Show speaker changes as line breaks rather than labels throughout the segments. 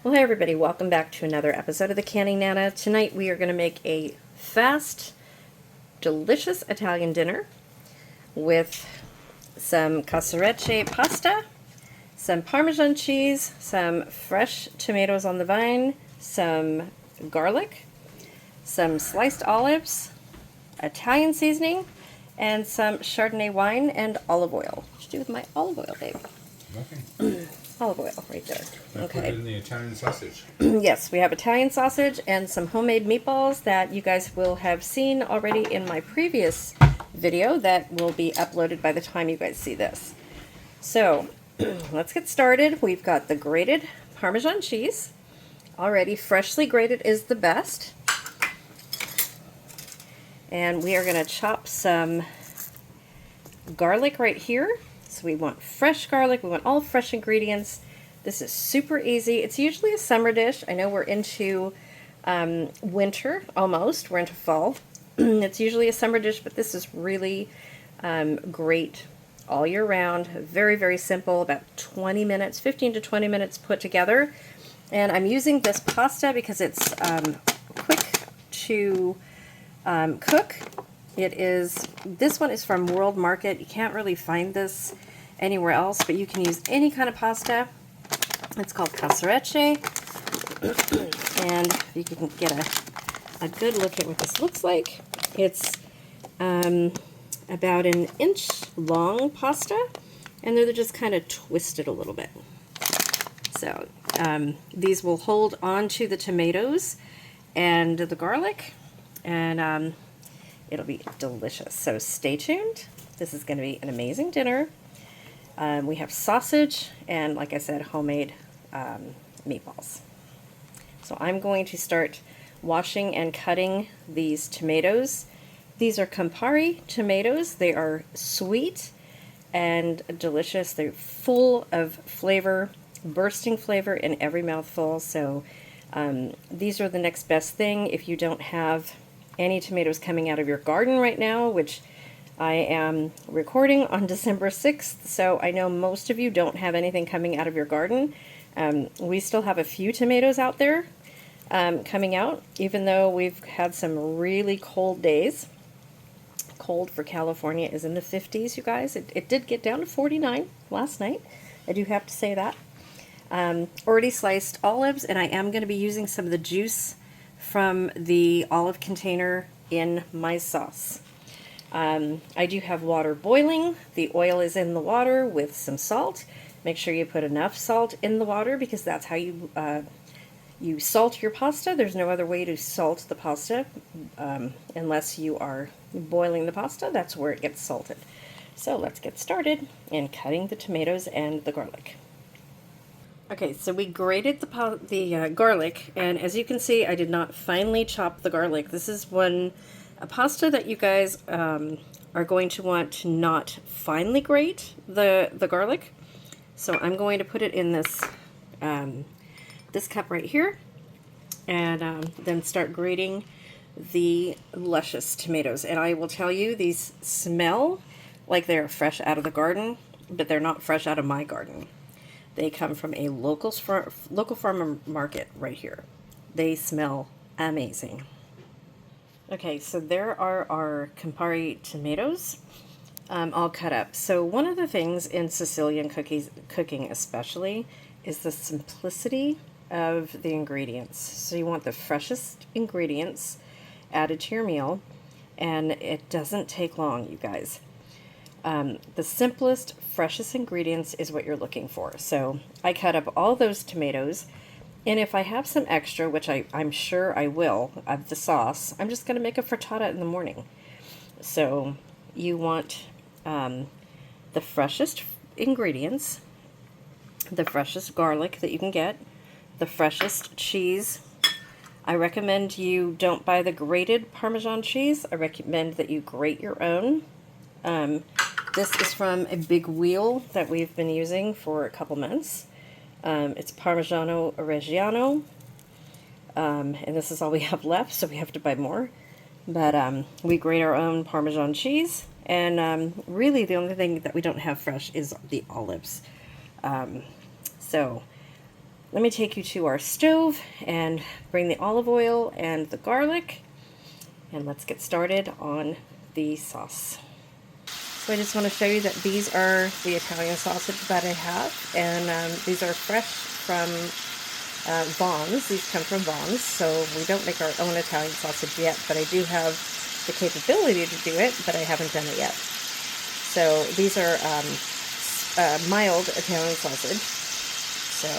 Well, hey everybody, welcome back to another episode of The Canning Nana. Tonight we are going to make a fast, delicious Italian dinner with some casarecce pasta, some Parmesan cheese, some fresh tomatoes on the vine, some garlic, some sliced olives, Italian seasoning, and some Chardonnay wine and olive oil. What should I do with my olive oil, babe?
Nothing.
Olive oil right there.
I put it in the Italian sausage.
Yes, we have Italian sausage and some homemade meatballs that you guys will have seen already in my previous video that will be uploaded by the time you guys see this. So, let's get started. We've got the grated Parmesan cheese. Already freshly grated is the best. And we are going to chop some garlic right here. So we want fresh garlic, we want all fresh ingredients. This is super easy. It's usually a summer dish. I know we're into winter almost, we're into fall. It's usually a summer dish, but this is really great all year round. Very, very simple, about 20 minutes, 15 to 20 minutes put together. And I'm using this pasta because it's quick to cook. This one is from World Market. You can't really find this anywhere else, but you can use any kind of pasta. It's called casarecce, and you can get a good look at what this looks like. It's about an inch long pasta, and they're just kind of twisted a little bit. So these will hold on to the tomatoes and the garlic, and it'll be delicious. So stay tuned. This is going to be an amazing dinner. We have sausage and, like I said, homemade meatballs. So I'm going to start washing and cutting these tomatoes. These are Campari tomatoes. They are sweet and delicious. They're full of flavor, bursting flavor in every mouthful. So these are the next best thing if you don't have any tomatoes coming out of your garden right now, which I am recording on December 6th, so I know most of you don't have anything coming out of your garden. We still have a few tomatoes out there coming out, even though we've had some really cold days. Cold for California is in the 50s, you guys. It did get down to 49 last night. I do have to say that. Already sliced olives, and I am going to be using some of the juice from the olive container in my sauce. I do have water boiling. The oil is in the water with some salt. Make sure you put enough salt in the water because that's how you salt your pasta. There's no other way to salt the pasta unless you are boiling the pasta. That's where it gets salted. So let's get started in cutting the tomatoes and the garlic. Okay, so we grated the garlic, and as you can see, I did not finely chop the garlic. This is a pasta that you guys are going to want to not finely grate the garlic. So I'm going to put it in this this cup right here, and then start grating the luscious tomatoes. And I will tell you, these smell like they're fresh out of the garden, but they're not fresh out of my garden. They come from a local farmer market right here. They smell amazing. Okay, so there are our Campari tomatoes all cut up. So one of the things in Sicilian cooking especially is the simplicity of the ingredients. So you want the freshest ingredients added to your meal, and it doesn't take long, you guys. The simplest, freshest ingredients is what you're looking for. So I cut up all those tomatoes, and if I have some extra, which I'm sure I will, of the sauce, I'm just going to make a frittata in the morning. So you want the freshest ingredients, the freshest garlic that you can get, the freshest cheese. I recommend you don't buy the grated Parmesan cheese. I recommend that you grate your own. This is from a big wheel that we've been using for a couple months. It's Parmigiano Reggiano, and this is all we have left, so we have to buy more. But we grate our own Parmesan cheese, and really the only thing that we don't have fresh is the olives. So let me take you to our stove and bring the olive oil and the garlic, and let's get started on the sauce. So I just want to show you that these are the Italian sausage that I have, and these are fresh from Vaughn's. These come from Vaughn's, so we don't make our own Italian sausage yet, but I do have the capability to do it, but I haven't done it yet. So these are mild Italian sausage. So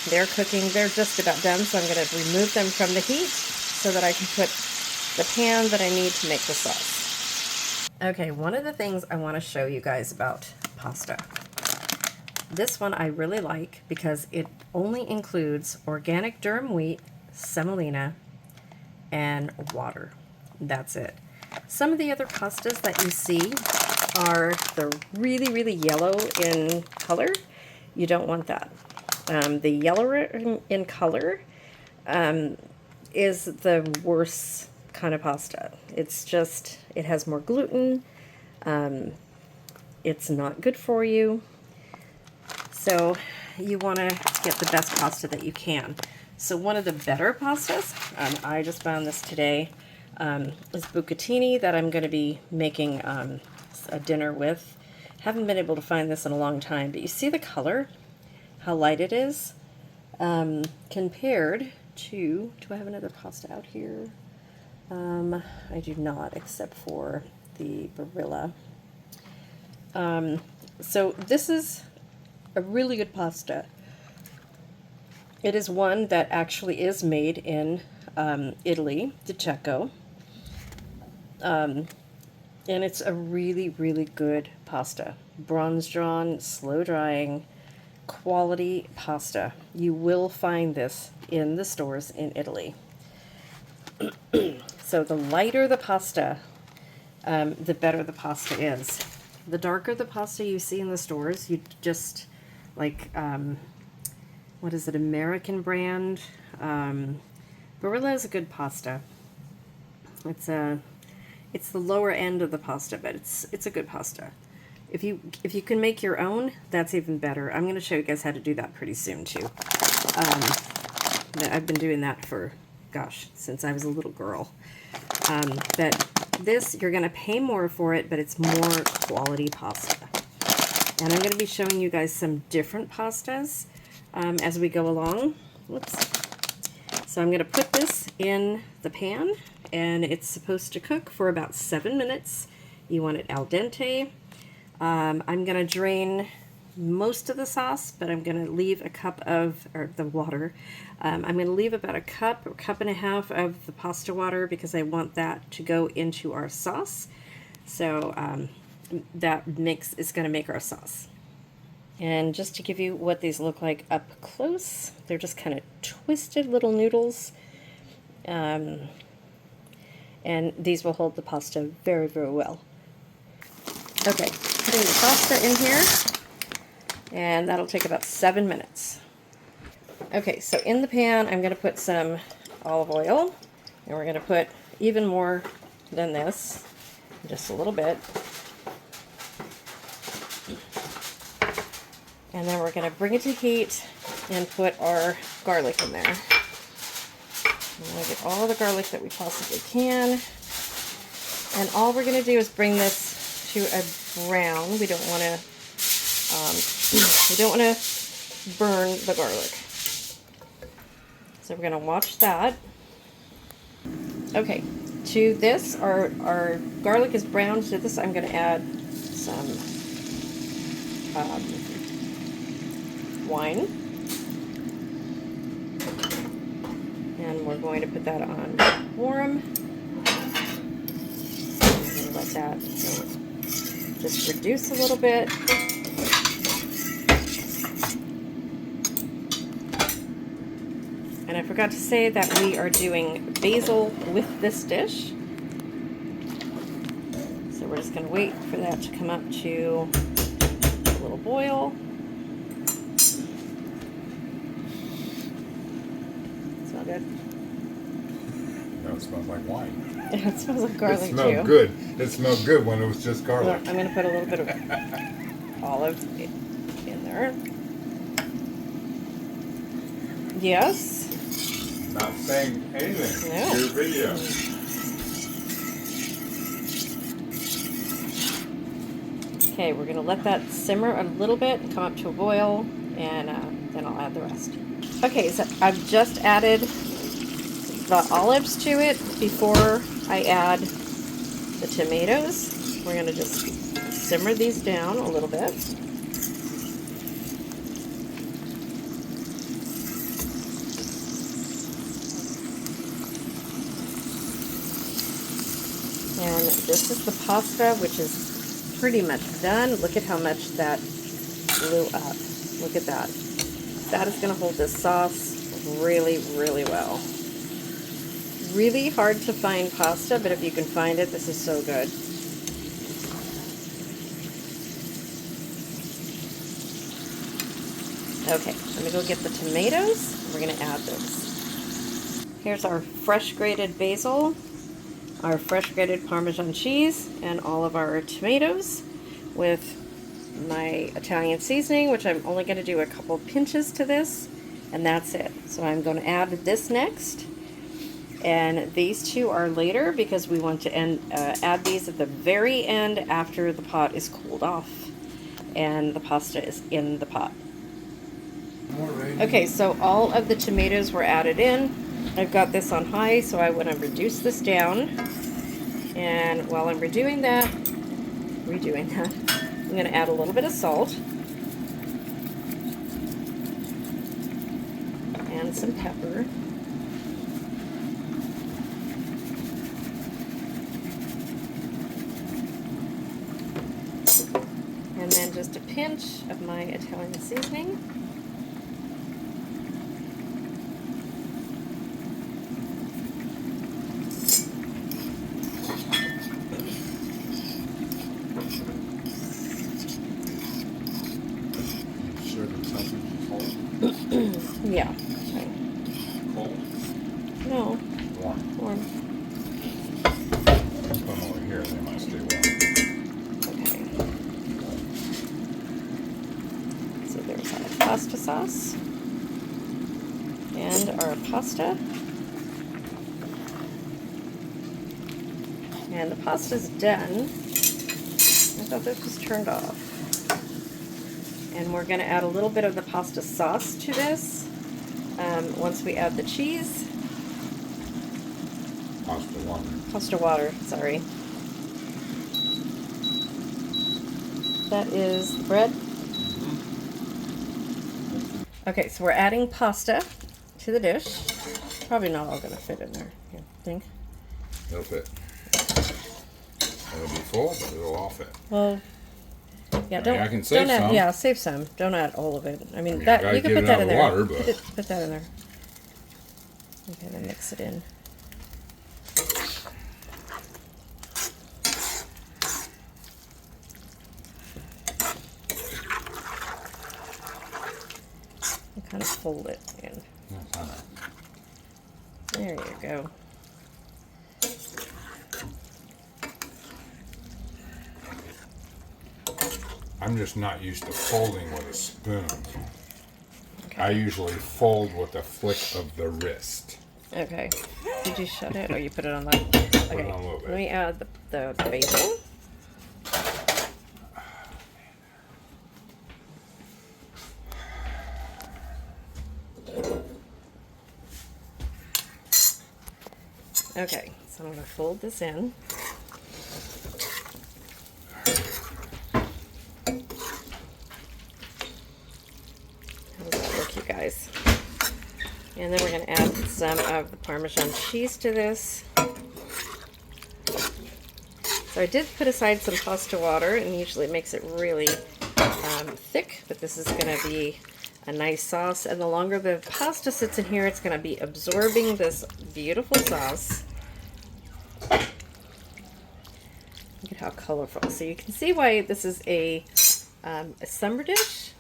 they're cooking, they're just about done, so I'm going to remove them from the heat so that I can put the pan that I need to make the sauce. Okay, one of the things I want to show you guys about pasta. This one I really like because it only includes organic durum wheat, semolina, and water. That's it. Some of the other pastas that you see are the really, really yellow in color. You don't want that. The yellower in color is the worst kind of pasta. It's just, it has more gluten. It's not good for you. So you want to get the best pasta that you can. So one of the better pastas, I just found this today, is bucatini that I'm going to be making a dinner with. Haven't been able to find this in a long time, but you see the color, how light it is, compared to, do I have another pasta out here? I do not, except for the Barilla. So this is a really good pasta. It is one that actually is made in Italy, the Cecco. And it's a really, really good pasta. Bronze drawn, slow drying, quality pasta. You will find this in the stores in Italy. So the lighter the pasta, the better the pasta is. The darker the pasta you see in the stores, you just, like, what is it, American brand? Barilla is a good pasta. It's the lower end of the pasta, but it's a good pasta. If you can make your own, that's even better. I'm going to show you guys how to do that pretty soon too. I've been doing that for, gosh, since I was a little girl. But this, you're going to pay more for it, but it's more quality pasta. And I'm going to be showing you guys some different pastas as we go along. Whoops. So I'm going to put this in the pan, and it's supposed to cook for about 7 minutes. You want it al dente. I'm going to drain most of the sauce, but I'm going to leave a cup of, or the water. I'm going to leave about a cup or cup and a half of the pasta water because I want that to go into our sauce. So that mix is going to make our sauce. And just to give you what these look like up close, they're just kind of twisted little noodles. And these will hold the pasta very, very well. Okay, putting the pasta in here, and that'll take about 7 minutes. Okay, so in the pan, I'm going to put some olive oil, and we're going to put even more than this, just a little bit. And then we're going to bring it to heat and put our garlic in there. We're going to get all the garlic that we possibly can. And all we're going to do is bring this to a brown. We don't want to burn the garlic. So we're going to watch that. Okay, to this, our garlic is browned. To this, I'm going to add some wine, and we're going to put that on warm. And let that just reduce a little bit. And I forgot to say that we are doing basil with this dish. So we're just going to wait for that to come up to a little boil. Smell good?
No, it smells like wine.
It smells like garlic too.
It smelled good. It smelled good when it was just garlic.
Look, I'm going to put a little bit of olive in there. Yes.
Not saying anything.
No.
Your video.
Okay, we're going to let that simmer a little bit and come up to a boil, and then I'll add the rest. Okay, so I've just added the olives to it before I add the tomatoes. We're going to just simmer these down a little bit. And this is the pasta, which is pretty much done. Look at how much that blew up. Look at that. That is going to hold this sauce really, really well. Really hard to find pasta, but if you can find it, this is so good. Okay, let me go get the tomatoes. We're going to add those. Here's our fresh grated basil, our fresh grated Parmesan cheese, and all of our tomatoes with my Italian seasoning, which I'm only going to do a couple pinches to this, and that's it. So I'm going to add this next, and these two are later because we want to add these at the very end after the pot is cooled off and the pasta is in the pot. Okay, so all of the tomatoes were added in. I've got this on high, so I want to reduce this down. And while I'm redoing that, I'm going to add a little bit of salt and some pepper. And then just a pinch of my Italian seasoning. Yeah. Okay.
Cold?
No.
Warm.
Warm.
Come over here, they might stay warm.
Okay. So there's our pasta sauce and our pasta. And the pasta's done. I thought this was turned off. And we're going to add a little bit of the pasta sauce to this once we add the cheese.
Pasta water.
Pasta water, sorry. That is the bread. Okay, so we're adding pasta to the dish. Probably not all going to fit in there, I think.
It'll fit. It'll be full, but it'll all fit.
Well, yeah, don't.
I can save
don't add,
some.
Yeah, save some. Don't add all of it. I mean,
I
that
gotta
you can
get
put
it
that
out
in
of
there.
water, but
Put that in there. Okay, then mix it in. And kind of fold it in. There you go.
I'm just not used to folding with a spoon. Okay. I usually fold with a flick of the wrist.
Okay. Did you shut it or you put it on like?
Put
Okay.
it on a little bit.
Let me add the basil. Okay, so I'm going to fold this in. How does that look, you guys? And then we're going to add some of the Parmesan cheese to this. So I did put aside some pasta water, and usually it makes it really thick, but this is going to be a nice sauce, and the longer the pasta sits in here, it's going to be absorbing this beautiful sauce. Look at how colorful. So you can see why this is a summer dish.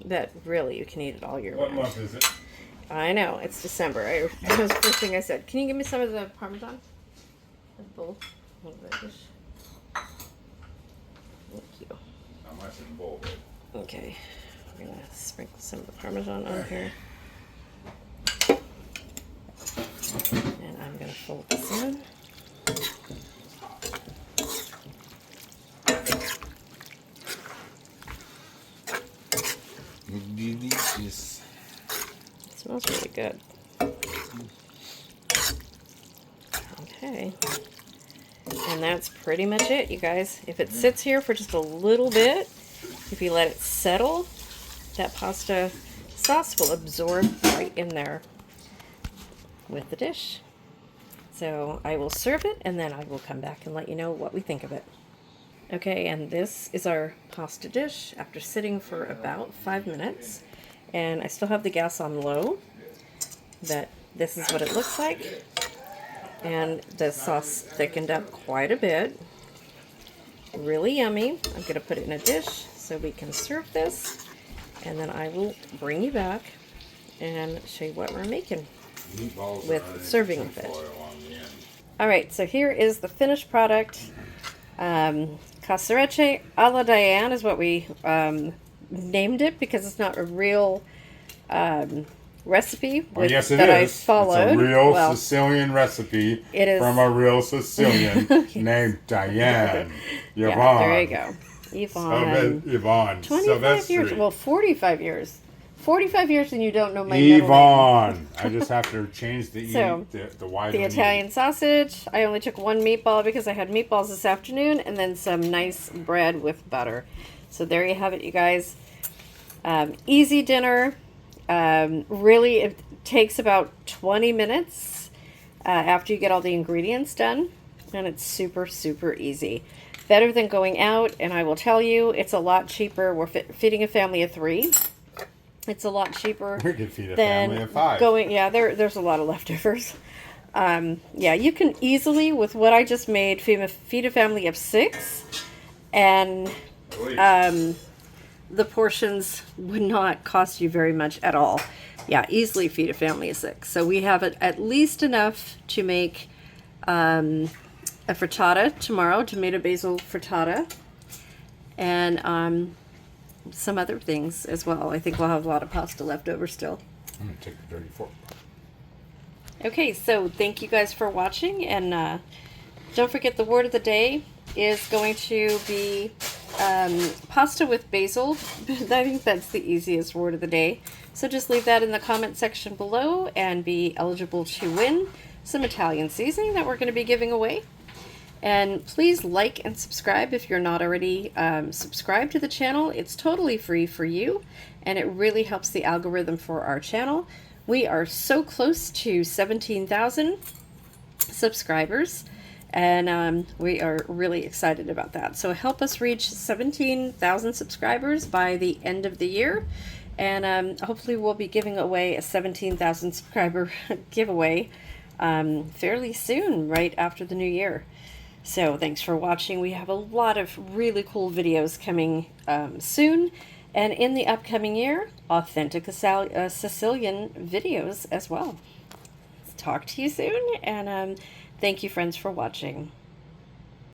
That really, you can eat it all year round.
What month is it?
I know, it's December. That was the first thing I said. Can you give me some of the Parmesan? A bowl. Thank you.
How much in the bowl, babe?
Okay. I'm going to sprinkle some of the Parmesan on here. And I'm going to fold this in.
Delicious.
It smells really good. Okay. And that's pretty much it, you guys. If it sits here for just a little bit, if you let it settle, that pasta sauce will absorb right in there with the dish. So I will serve it, and then I will come back and let you know what we think of it. Okay, and this is our pasta dish after sitting for about 5 minutes. And I still have the gas on low, but this is what it looks like. And the sauce thickened up quite a bit. Really yummy. I'm going to put it in a dish so we can serve this. And then I will bring you back and show you what we're making with serving of it. Alright, so here is the finished product. Casarecce alla Diane is what we named it, because it's not a real recipe
yes,
that I followed.
It's a real Sicilian recipe from a real Sicilian named Diane. Yvonne.
Yeah, there you go. Yvonne.
Yvonne.
25 years. Well, 45 years. 45 years and you don't know my
Yvonne.
middle name.
I just have to change the Y.
The Italian sausage. I only took one meatball because I had meatballs this afternoon, and then some nice bread with butter. So there you have it, you guys. Easy dinner. Really, it takes about 20 minutes after you get all the ingredients done, and it's super, super easy. Better than going out, and I will tell you, it's a lot cheaper. We're feeding a family of 3. It's a lot cheaper
We could feed a
than
family of 5.
there's a lot of leftovers. Yeah, you can easily, with what I just made, feed a family of 6, and the portions would not cost you very much at all. Yeah, easily feed a family of 6. So we have at least enough to make a frittata tomorrow, tomato basil frittata, and some other things as well. I think we'll have a lot of pasta left over still.
I'm going to take the dirty fork.
Okay, so thank you guys for watching, and don't forget the word of the day is going to be pasta with basil. I think that's the easiest word of the day. So just leave that in the comment section below and be eligible to win some Italian seasoning that we're going to be giving away. And please like and subscribe if you're not already subscribed to the channel. It's totally free for you, and it really helps the algorithm for our channel. We are so close to 17,000 subscribers, and we are really excited about that. So help us reach 17,000 subscribers by the end of the year, and hopefully we'll be giving away a 17,000 subscriber giveaway fairly soon, right after the new year. So thanks for watching. We have a lot of really cool videos coming soon, and in the upcoming year, authentic Sicilian videos as well. Talk to you soon, and thank you, friends, for watching.